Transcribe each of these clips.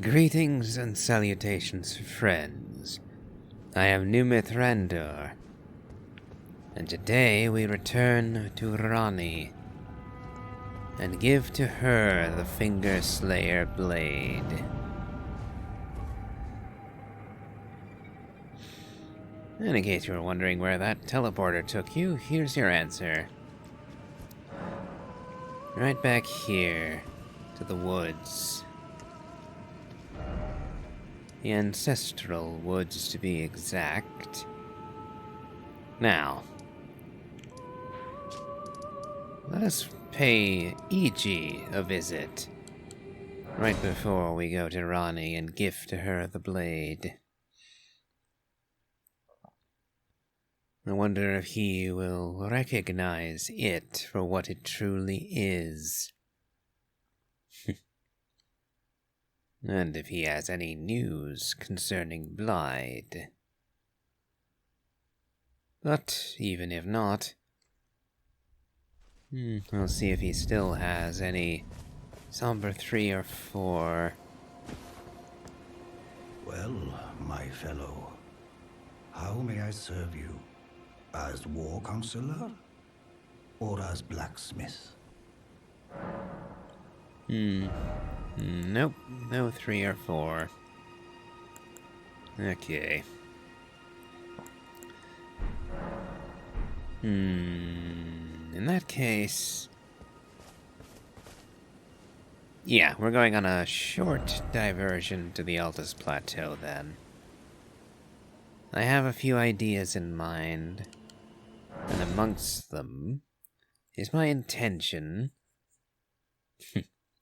Greetings and salutations, friends. I am Numith Randor, and today we return to Ranni and give to her the Finger Slayer blade. And in case you were wondering where that teleporter took you, here's your answer. Right back here, to the woods. The ancestral woods, to be exact. Now, let us pay E.G. a visit, right before we go to Ranni and gift to her the blade. I wonder if he will recognize it for what it truly is. And if he has any news concerning Blide. But even if not, we'll see if he still has any Somber 3 or 4. Well, my fellow, how may I serve you? As war counselor? Or as blacksmith? Nope, no 3 or 4. Okay. In that case... yeah, we're going on a short diversion to the Altus Plateau then. I have a few ideas in mind, and amongst them is my intention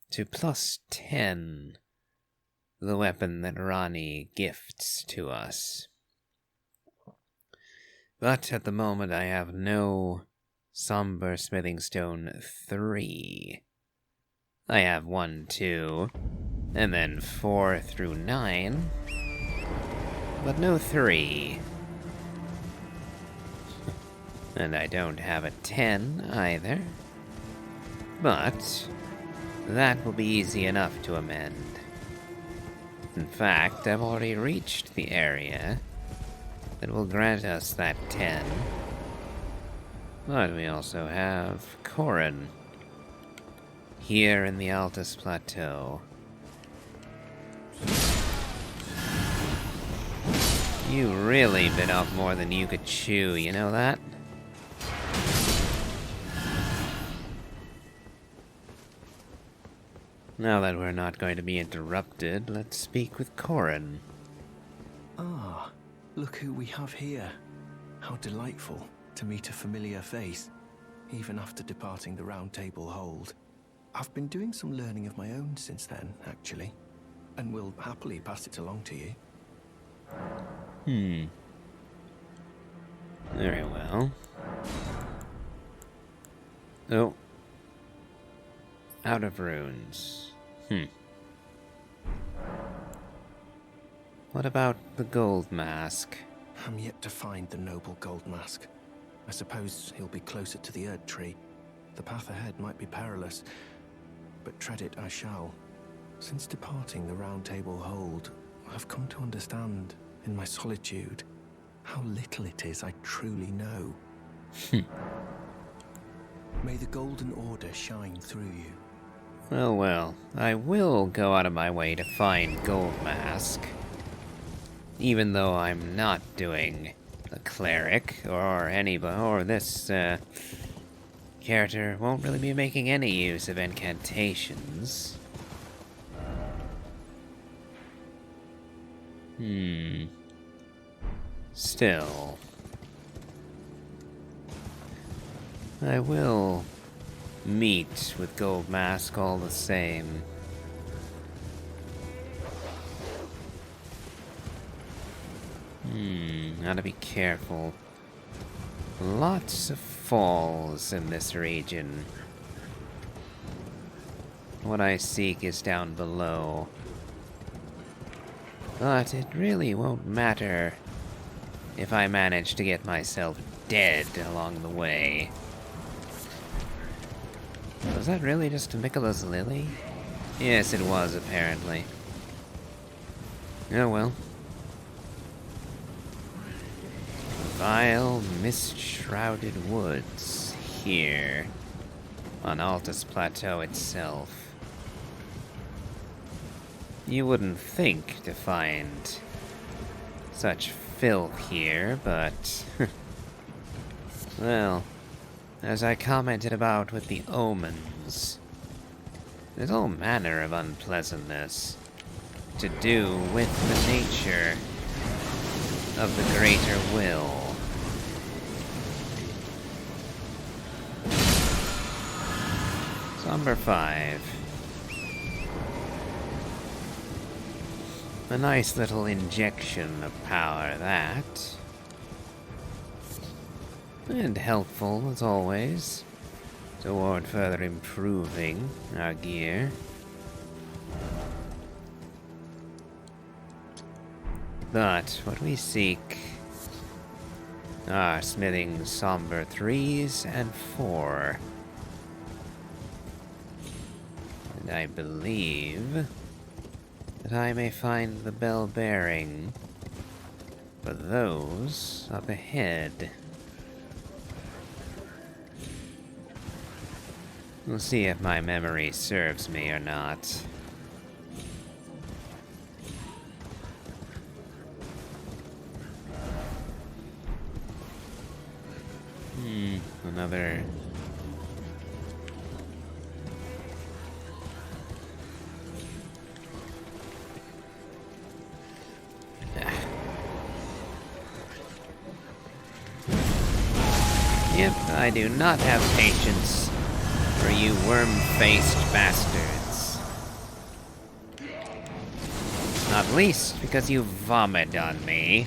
to plus 10 the weapon that Ranni gifts to us. But at the moment I have no Somber Smithing Stone 3. I have 1, 2, and then 4 through 9, but no 3. And I don't have a 10 either, but that will be easy enough to amend. In fact, I've already reached the area that will grant us that 10. But we also have Corin here in the Altus Plateau. You really bit off more than you could chew, you know that? Now that we're not going to be interrupted, let's speak with Corin. Ah, look who we have here. How delightful to meet a familiar face, even after departing the Round Table Hold. I've been doing some learning of my own since then, actually, and will happily pass it along to you. Very well. Oh. Out of runes. What about the gold mask? I'm yet to find the noble gold mask. I suppose he'll be closer to the Erdtree. The path ahead might be perilous, but tread it I shall. Since departing the Round Table Hold, I've come to understand, in my solitude, how little it is I truly know. May the Golden Order shine through you. Well, I will go out of my way to find Gold Mask. Even though I'm not doing a cleric, or this, character won't really be making any use of incantations. Still, I will meet with Gold Mask all the same. Gotta be careful. Lots of falls in this region. What I seek is down below. But it really won't matter if I manage to get myself dead along the way. Was that really just Miquella's Lily? Yes, it was, apparently. Oh well. Vile, mist-shrouded woods here on Altus Plateau itself. You wouldn't think to find such filth here, but well, as I commented about with the omens, there's all manner of unpleasantness to do with the nature of the greater will. Number 5. A nice little injection of power, that. And helpful, as always, toward further improving our gear. But what we seek are smithing somber 3s and 4. And I believe that I may find the bell bearing for those up ahead. We'll see if my memory serves me or not. Another... Yep, I do not have patience for you worm-faced bastards. Not least because you vomit on me.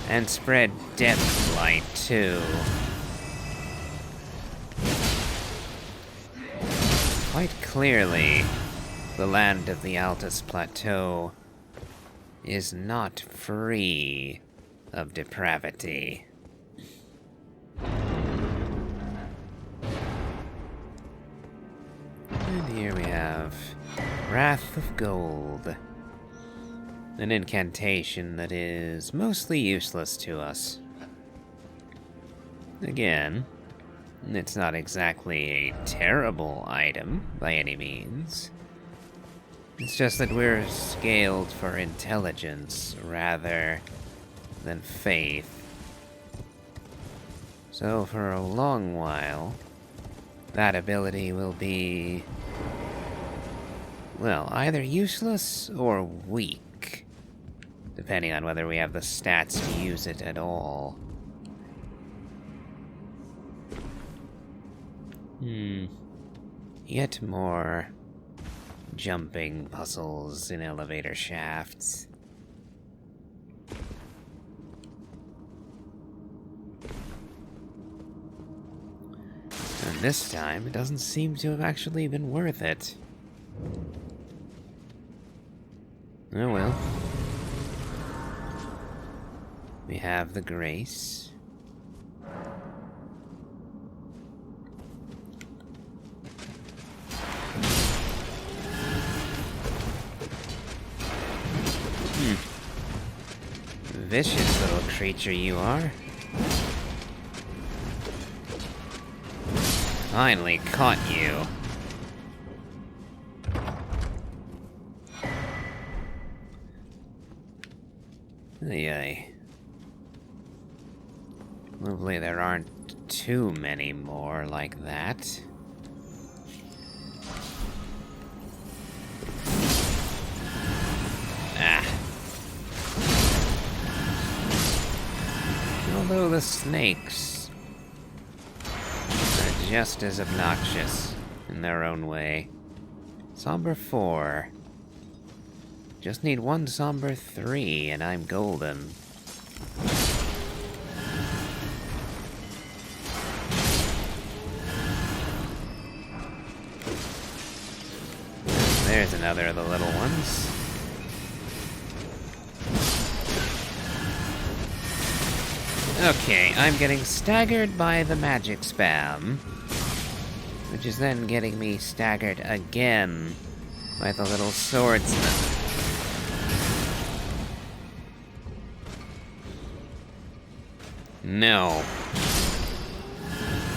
And spread death blight, too. Quite clearly, the land of the Altus Plateau is not free of depravity. And here we have Wrath of Gold. An incantation that is mostly useless to us. Again, it's not exactly a terrible item by any means. It's just that we're scaled for intelligence rather than faith. So for a long while, that ability will be, well, either useless or weak, depending on whether we have the stats to use it at all. Yet more jumping puzzles in elevator shafts. And this time, it doesn't seem to have actually been worth it. Oh well. We have the Grace. Vicious little creature you are. Finally caught you. Ay. Hopefully there aren't too many more like that. Ah. Although the snakes are just as obnoxious in their own way. Somber 4. Just need one Somber 3 and I'm golden. There's another of the little ones. Okay, I'm getting staggered by the magic spam, which is then getting me staggered again by the little swordsman. No.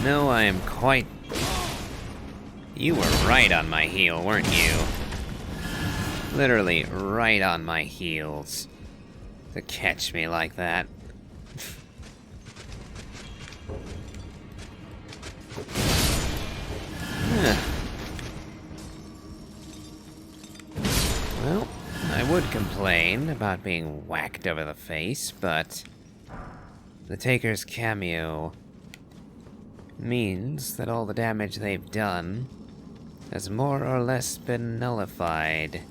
No, I am quite... You were right on my heel, weren't you? Literally right on my heels. To catch me like that. Well, I would complain about being whacked over the face, but the Taker's cameo means that all the damage they've done has more or less been nullified.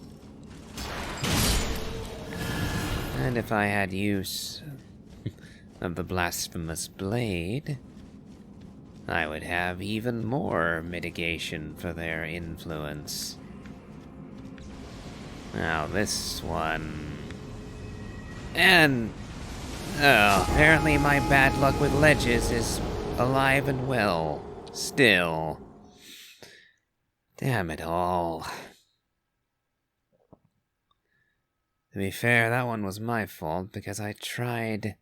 And if I had use of the blasphemous blade, I would have even more mitigation for their influence. Now this one... And... oh, apparently my bad luck with ledges is alive and well. Still. Damn it all. To be fair, that one was my fault, because I tried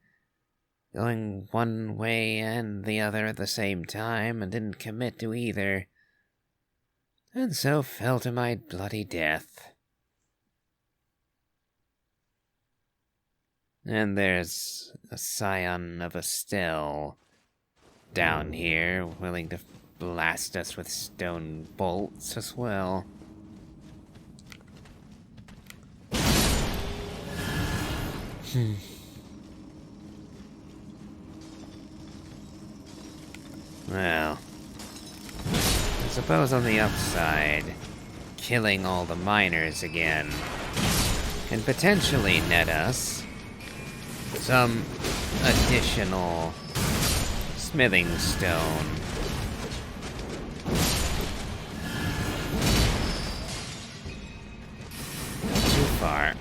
going one way and the other at the same time and didn't commit to either. And so fell to my bloody death. And there's a scion of Estelle down here, willing to blast us with stone bolts as well. Well, I suppose on the upside, killing all the miners again can potentially net us some additional smithing stone. Not too far.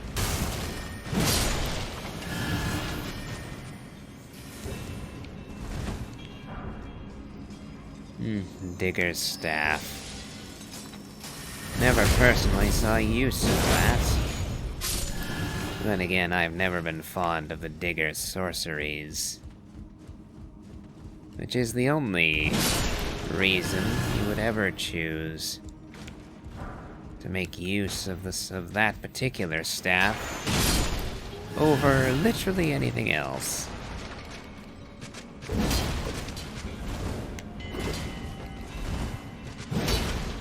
Digger's staff. Never personally saw use of that. Then again, I've never been fond of the Digger's sorceries. Which is the only reason you would ever choose to make use of that particular staff over literally anything else.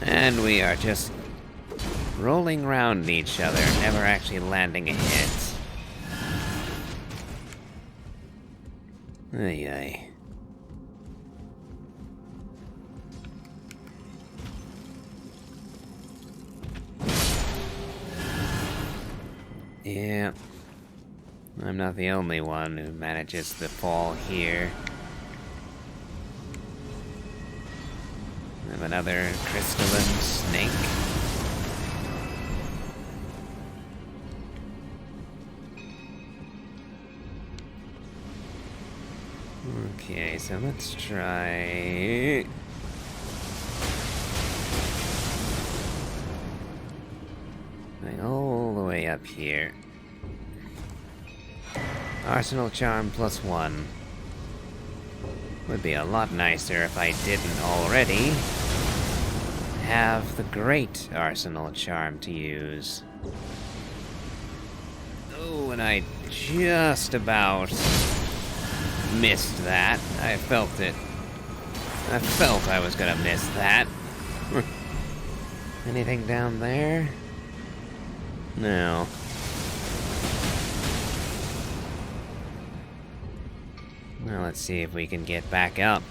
And we are just rolling around each other, never actually landing a hit. Ay ay. Yeah. I'm not the only one who manages to fall here. I have another crystalline snake. Okay, so let's try... going all the way up here. Arsenal Charm +1. Would be a lot nicer if I didn't already have the great Arsenal Charm to use. Oh, and I just about missed that. I felt it. I felt I was gonna miss that. Anything down there? No. Well, let's see if we can get back up.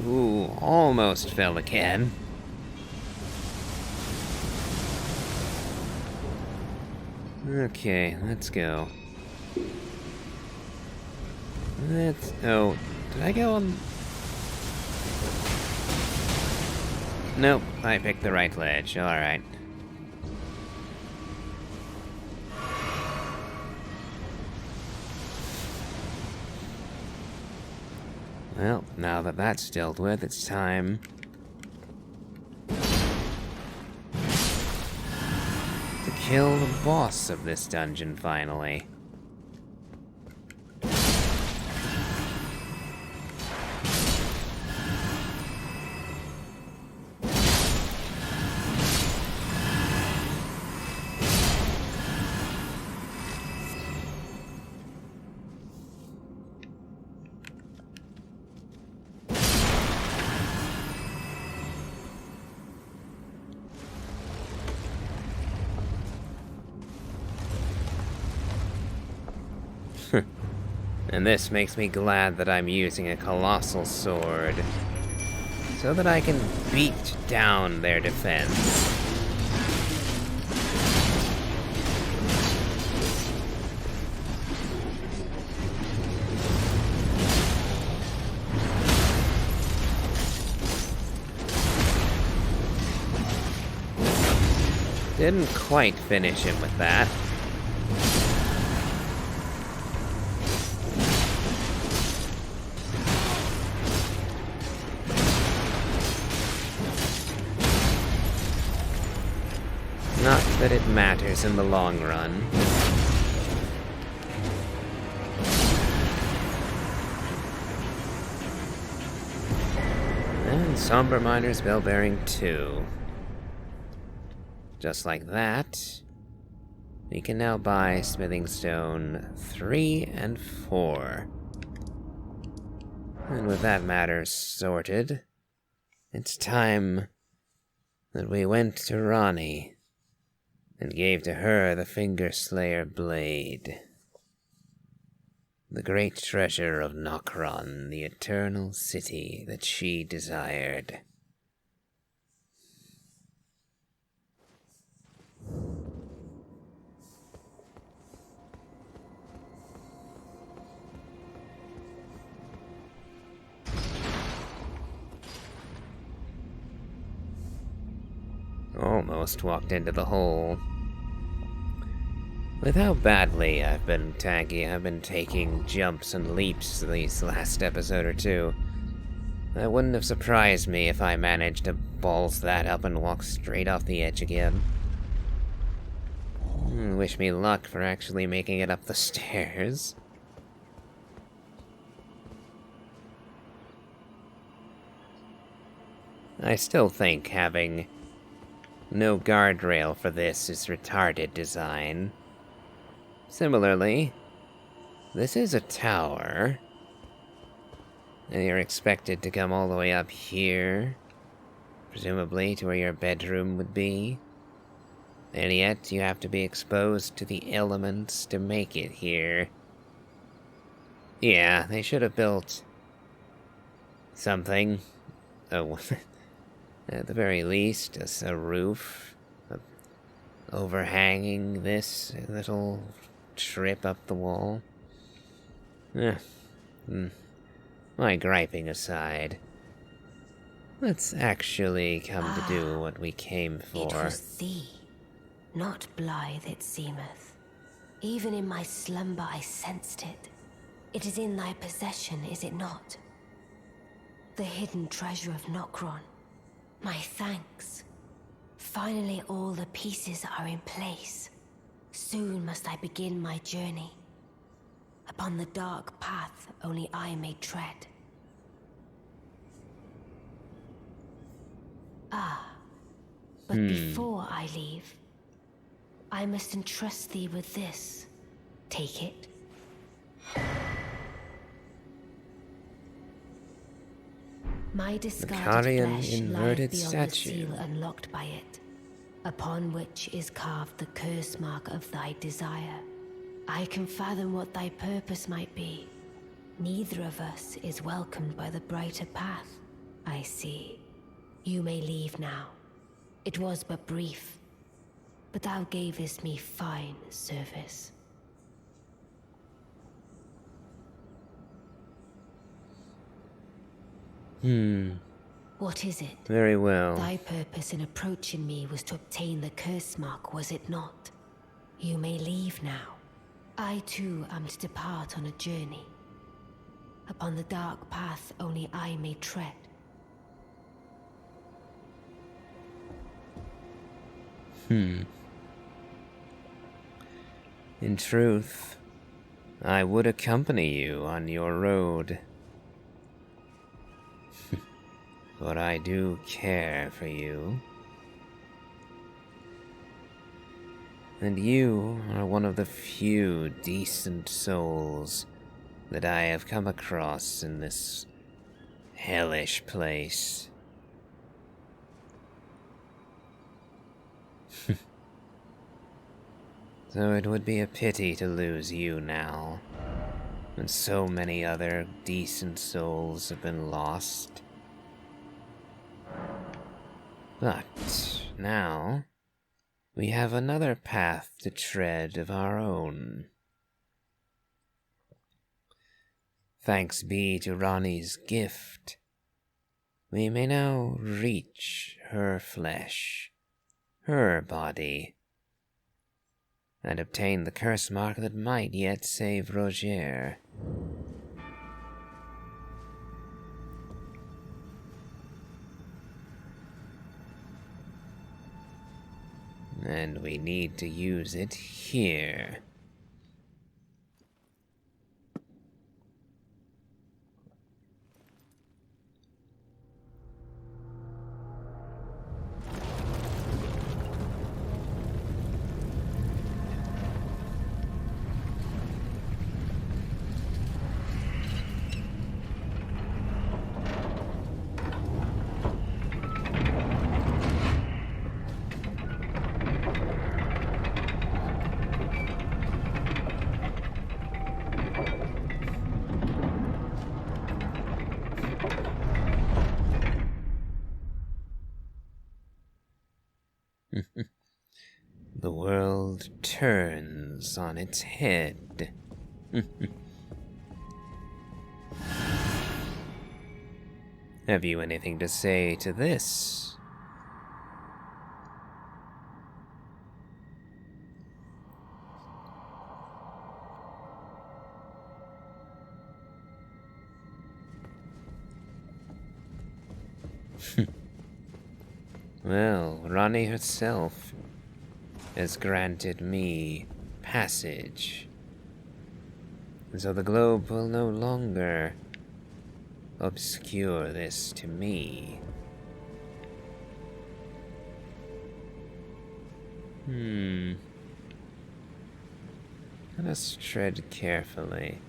Ooh, almost fell again. Okay, let's go. Oh, did I go on... Nope, I picked the right ledge, alright. Well, now that that's dealt with, it's time to kill the boss of this dungeon, finally. And this makes me glad that I'm using a colossal sword, so that I can beat down their defense. Didn't quite finish him with that. Not that it matters in the long run. And Somber Miner's Bell Bearing 2. Just like that, we can now buy Smithing Stone 3 and 4. And with that matter sorted, it's time that we went to Ranni and gave to her the Finger Slayer blade. The great treasure of Nokron, the eternal city that she desired. Almost walked into the hole. With how badly I've been taking jumps and leaps these last episode or two, that wouldn't have surprised me if I managed to balls that up and walk straight off the edge again. Wish me luck for actually making it up the stairs. I still think having no guardrail for this is retarded design. Similarly, this is a tower, and you're expected to come all the way up here, presumably to where your bedroom would be, and yet you have to be exposed to the elements to make it here. Yeah, they should have built something. Oh, at the very least, a roof overhanging this little trip up the wall. My griping aside, let's actually come to do what we came for. It was thee, not blithe it seemeth. Even in my slumber I sensed it. It is in thy possession, is it not? The hidden treasure of Nokron. My thanks. Finally all the pieces are in place. Soon must I begin my journey. Upon the dark path only I may tread. But before I leave, I must entrust thee with this. Take it. My discarded Makarian flesh inverted lieth beyond the statue. seal unlocked by it, upon which is carved the curse mark of thy desire. I can fathom what thy purpose might be. Neither of us is welcomed by the brighter path, I see. You may leave now. It was but brief, but thou gavest me fine service. What is it? Very well. Thy purpose in approaching me was to obtain the curse mark, was it not? You may leave now. I too am to depart on a journey. Upon the dark path only I may tread. In truth, I would accompany you on your road. But I do care for you. And you are one of the few decent souls that I have come across in this hellish place. So it would be a pity to lose you now. And so many other decent souls have been lost. But now, we have another path to tread of our own. Thanks be to Ranni's gift, we may now reach her flesh, her body, and obtain the curse mark that might yet save Rogeir. And we need to use it here. The world turns on its head. Have you anything to say to this? Well, Ranni herself has granted me passage, and so the globe will no longer obscure this to me. Let us tread carefully.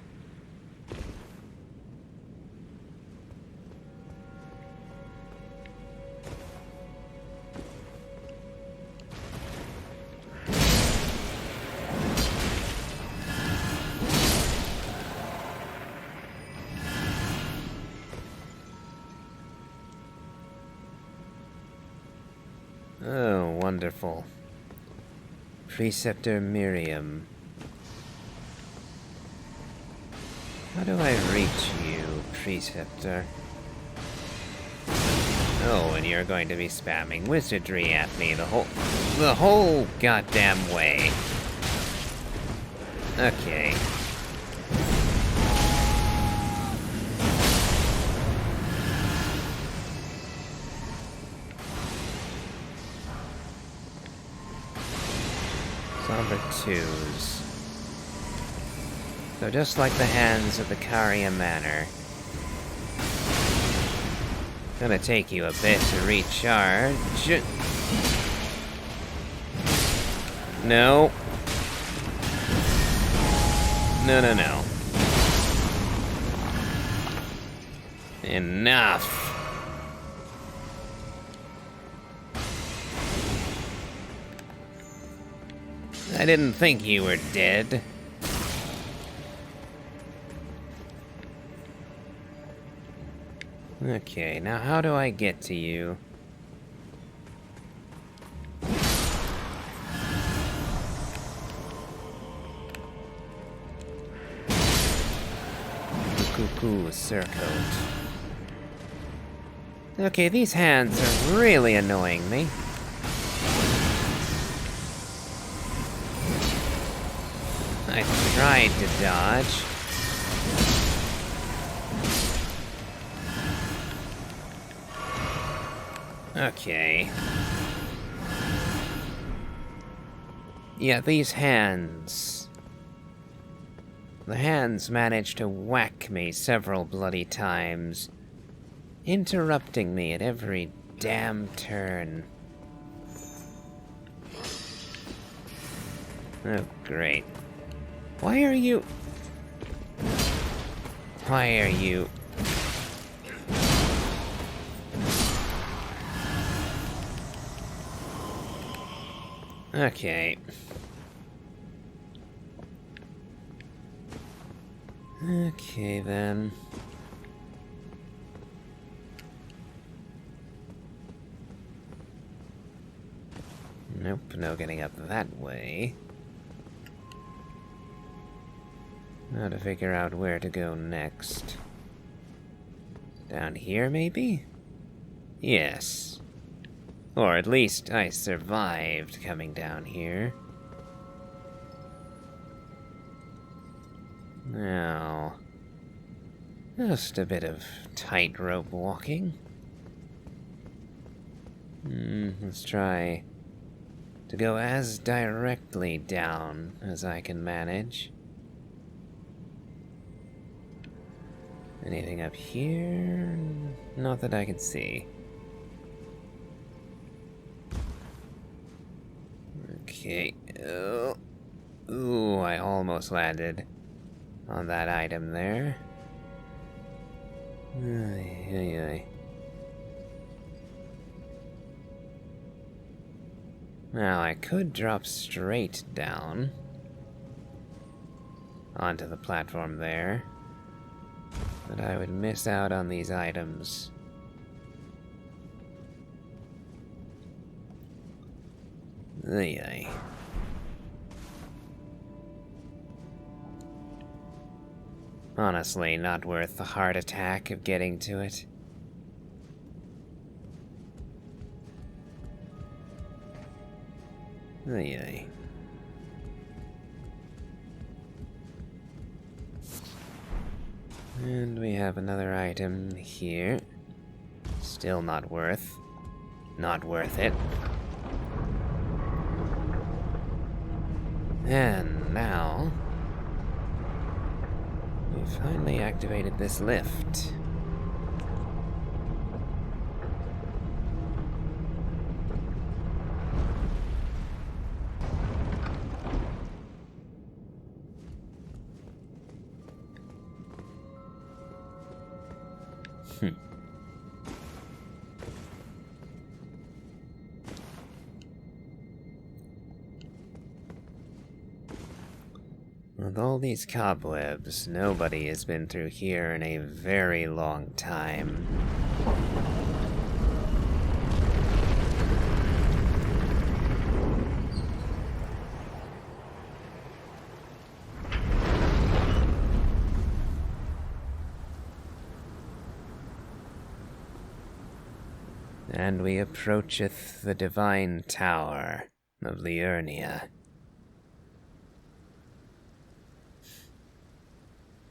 Oh, wonderful. Preceptor Miriam. How do I reach you, Preceptor? Oh, and you're going to be spamming wizardry at me the whole goddamn way. Okay. Number 2s. So just like the hands of the Caria Manor, gonna take you a bit to recharge. No. No. Enough. I didn't think you were dead. Okay, now how do I get to you? Cuckoo Surcoat. Okay, these hands are really annoying me. I tried to dodge. Okay. Yeah, these hands. The hands managed to whack me several bloody times, interrupting me at every damn turn. Oh, great. Why are you... Okay. Okay, then. Nope, no getting up that way. Now to figure out where to go next. Down here, maybe? Yes. Or at least I survived coming down here. Now, just a bit of tightrope walking. Let's try to go as directly down as I can manage. Anything up here? Not that I can see. Okay. Ooh, I almost landed on that item there. Ay, ay, ay. Now, I could drop straight down onto the platform there, but I would miss out on these items. Ay, ay. Honestly, not worth the heart attack of getting to it. Ay, ay. And we have another item here. Still not worth it. And now, we finally activated this lift. With all these cobwebs, nobody has been through here in a very long time. And we approacheth the divine tower of Liurnia.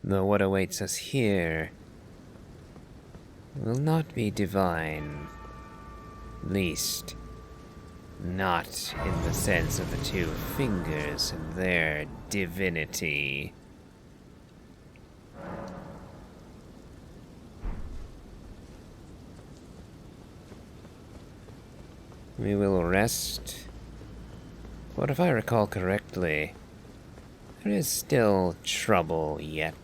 Though what awaits us here will not be divine, least not in the sense of the two fingers and their divinity. We will rest, but if I recall correctly, there is still trouble yet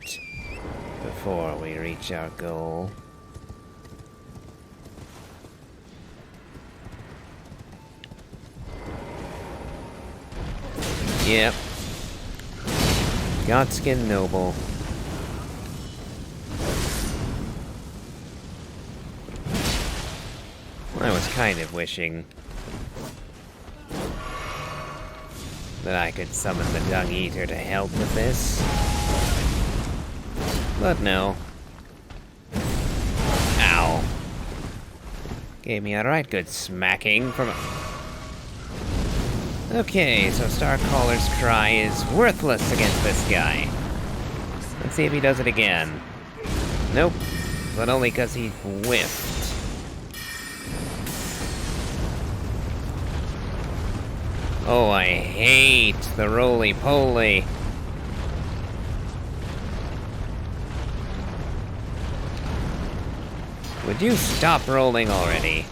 before we reach our goal. Yep. Godskin Noble. I was kind of wishing that I could summon the Dung Eater to help with this. But no. Ow. Gave me a right good smacking from a... Okay, so Starcaller's Cry is worthless against this guy. Let's see if he does it again. Nope. But only because he whiffed. Oh, I hate the roly-poly. Would you stop rolling already?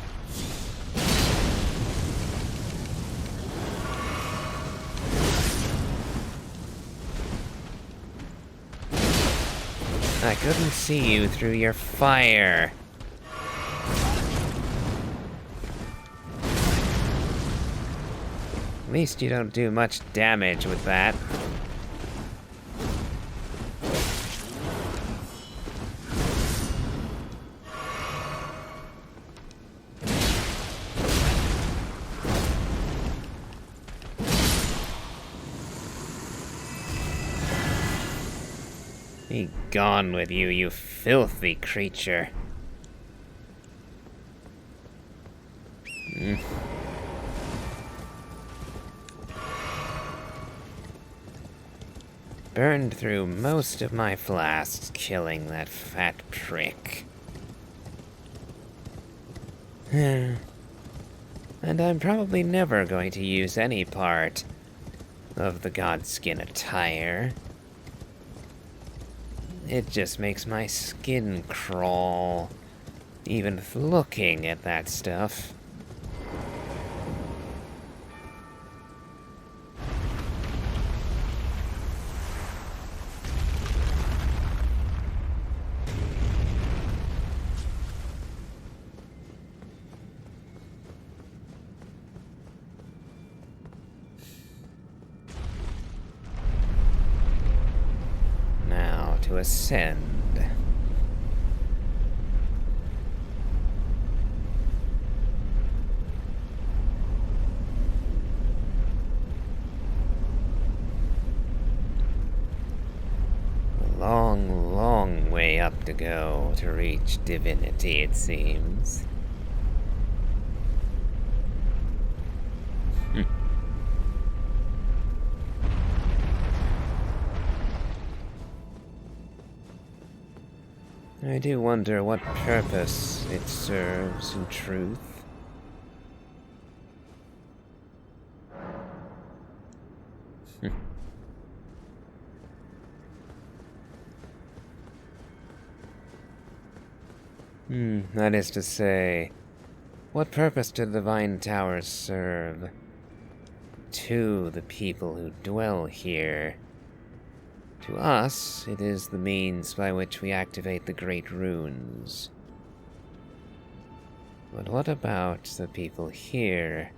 I couldn't see you through your fire. At least you don't do much damage with that. Be gone with you, you filthy creature. Burned through most of my flasks killing that fat prick. And I'm probably never going to use any part of the Godskin attire. It just makes my skin crawl, even looking at that stuff. To ascend. A long, long way up to go to reach divinity, it seems. I do wonder what purpose it serves in truth. That is to say, what purpose do the Divine Towers serve to the people who dwell here? To us, it is the means by which we activate the Great Runes. But what about the people here,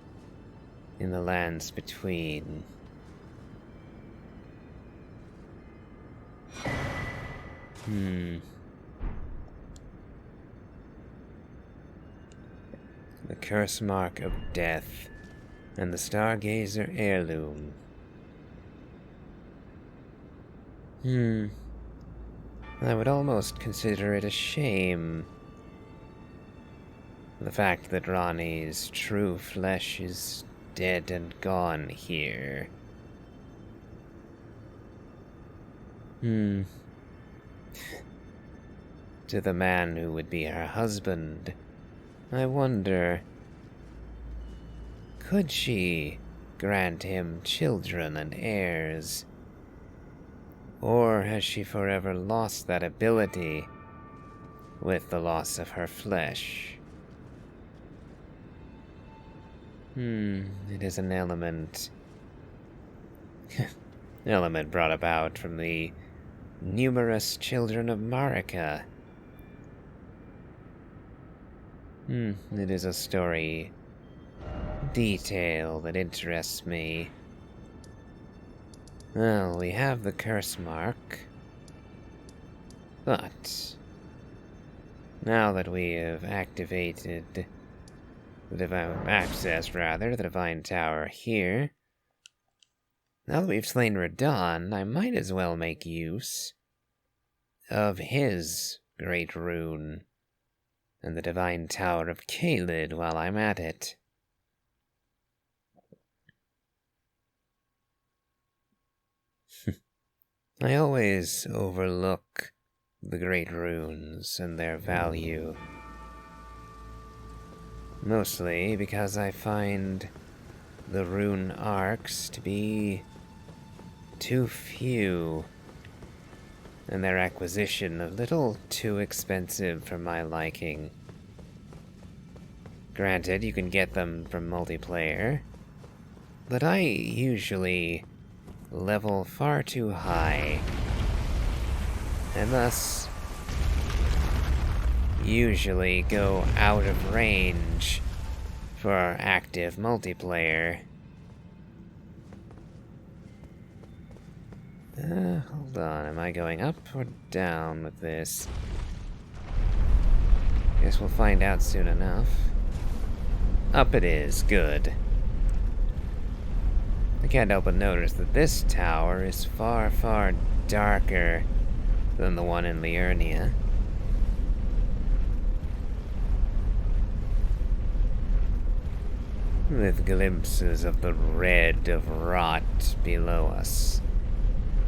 in the lands between? The Curse Mark of Death, and the Stargazer Heirloom. I would almost consider it a shame. The fact that Ranni's true flesh is dead and gone here. To the man who would be her husband, I wonder, could she grant him children and heirs? Or has she forever lost that ability with the loss of her flesh? It is an element brought about from the numerous children of Marika. It is a story detail that interests me. Well, we have the curse mark, but now that we have activated the the Divine Tower here, now that we've slain Radon, I might as well make use of his Great Rune and the Divine Tower of Caelid while I'm at it. I always overlook the Great Runes and their value. Mostly because I find the rune arcs to be too few, and their acquisition a little too expensive for my liking. Granted, you can get them from multiplayer, but I usually level far too high, and thus usually go out of range for active multiplayer. Hold on, am I going up or down with this? Guess we'll find out soon enough. Up it is, good. I can't help but notice that this tower is far, far darker than the one in Liurnia. With glimpses of the red of rot below us,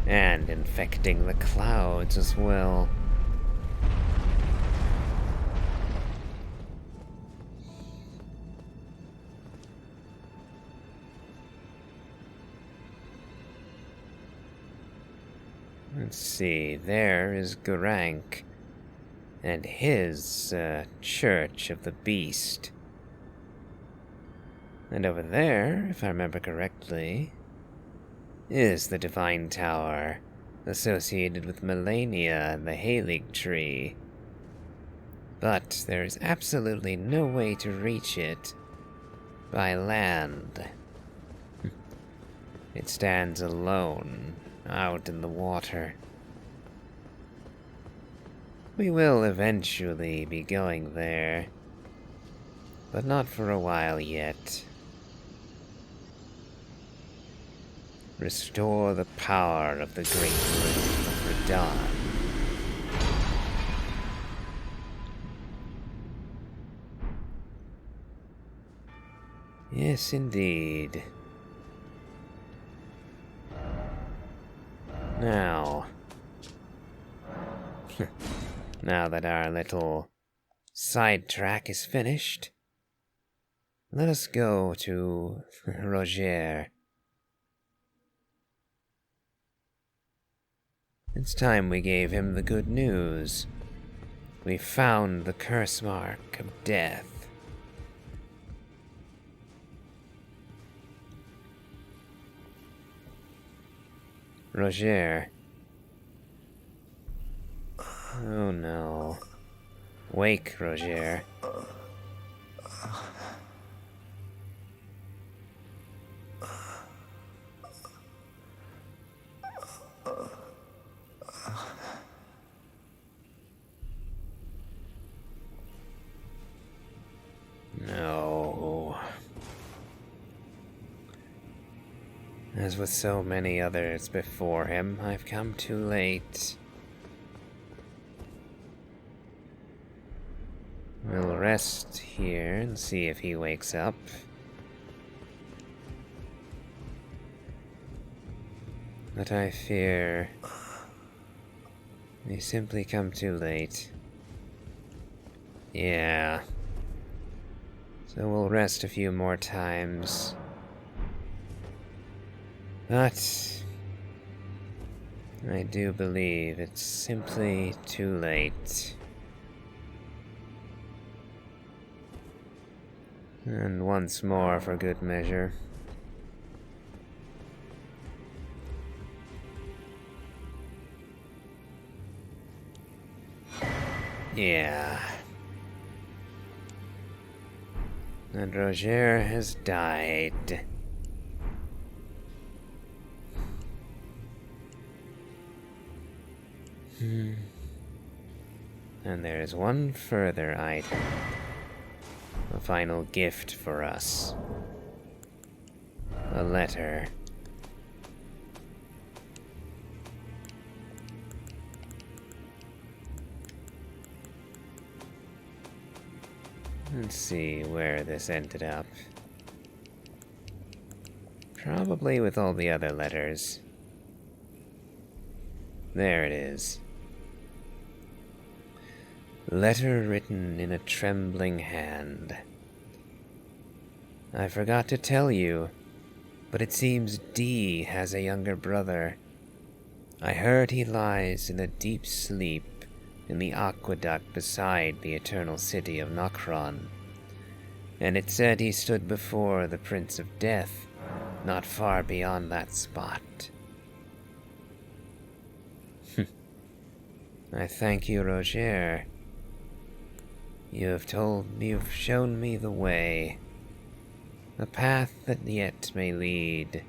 and infecting the clouds as well. Let's see, there is Garank, and his Church of the Beast. And over there, if I remember correctly, is the Divine Tower, associated with Melania and the Erdtree. But there is absolutely no way to reach it by land. It stands alone, out in the water. We will eventually be going there, but not for a while yet. Restore the power of the great room of Radon. Yes, indeed. Now, now that our little sidetrack is finished, let us go to Rogeir. It's time we gave him the good news. We found the curse mark of death. Rogeir. Oh no. Wake, Rogeir. No. As with so many others before him, I've come too late. We'll rest here and see if he wakes up. But I fear we simply come too late. Yeah. So we'll rest a few more times. But I do believe it's simply too late. And once more for good measure. Yeah. And Rogeir has died. And there's one further item. A final gift for us. A letter. Let's see where this ended up. Probably with all the other letters. There it is. Letter written in a trembling hand. I forgot to tell you, but it seems Dee has a younger brother. I heard he lies in a deep sleep in the aqueduct beside the eternal city of Nokron. And it said he stood before the Prince of Death, not far beyond that spot. I thank you, Rogeir. You've shown me the way, a path that yet may lead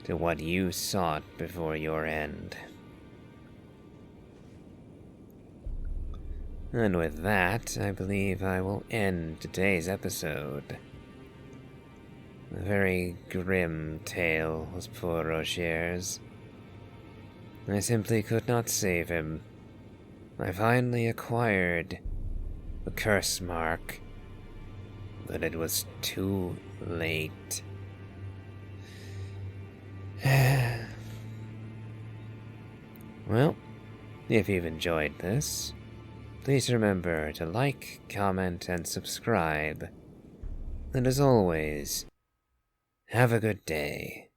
to what you sought before your end. And with that, I believe I will end today's episode. A very grim tale was poor Rogeir's. I simply could not save him. I finally acquired the curse mark, but it was too late. Well, if you've enjoyed this, please remember to like, comment, and subscribe. And as always, have a good day.